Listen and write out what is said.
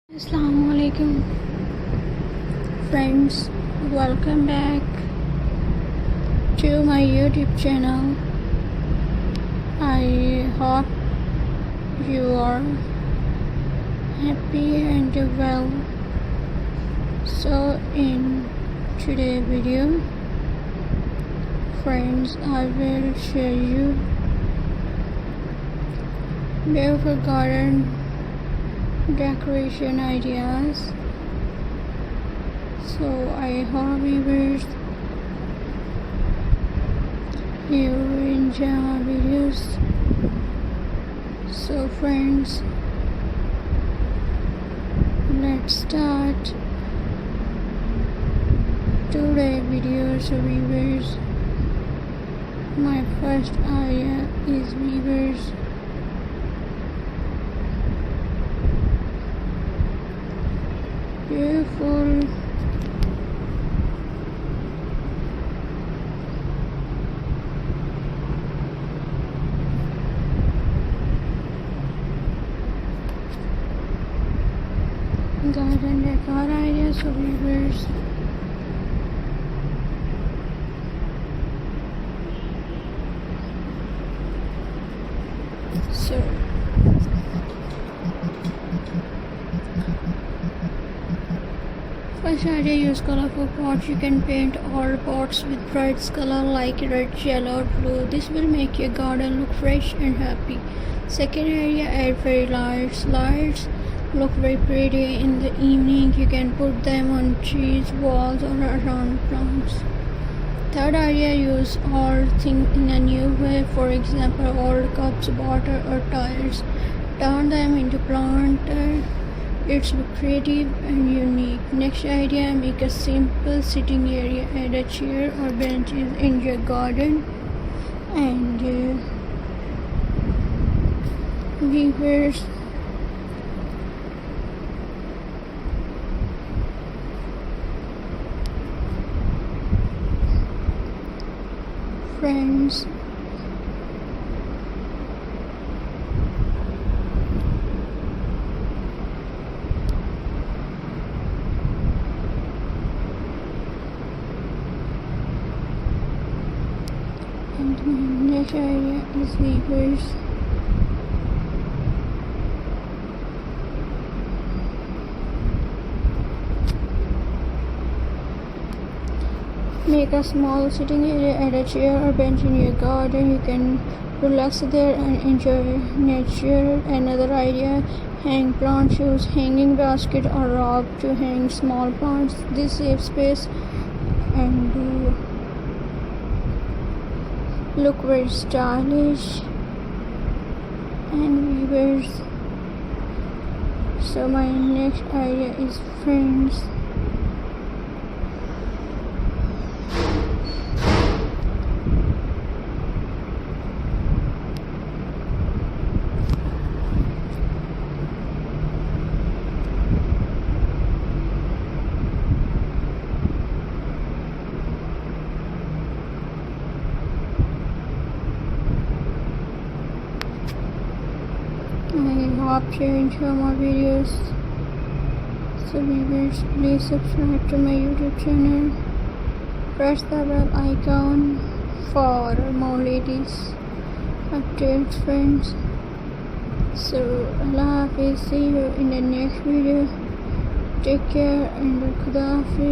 Assalamualaikum friends, welcome back to my YouTube channel. I hope you are happy and well. So in today's video, friends, I will share you beautiful garden decoration ideas. So I hope you enjoy my videos. So friends, let's start today's video. So viewers, my first idea is viewers, beautiful garden decor ideas for viewers. So first idea, use colorful pots. You can paint all pots with bright color like red, yellow, or blue. This will make your garden look fresh and happy. Second area, add fairy lights. Lights look very pretty in the evening. You can put them on trees, walls, or around plants. Third area, use old things in a new way. For example, old cups, bottle, or tires. Turn them into plant. It's creative and unique. Next idea, make a simple sitting area. Add a chair or benches in your garden. And viewers, friends, and my next area is viewers, make a small sitting area. Add a chair or bench in your garden. You can relax there and enjoy nature. Another idea, hang plants. Use hanging basket or rope to hang small plants. This saves space and look very stylish and viewers. So my next idea is friends, I hope you enjoy my videos. So viewers, please subscribe to my YouTube channel. Press the bell icon for more latest updates, friends. So Allah Hafiz, see you in the next video. Take care and Khuda Hafiz.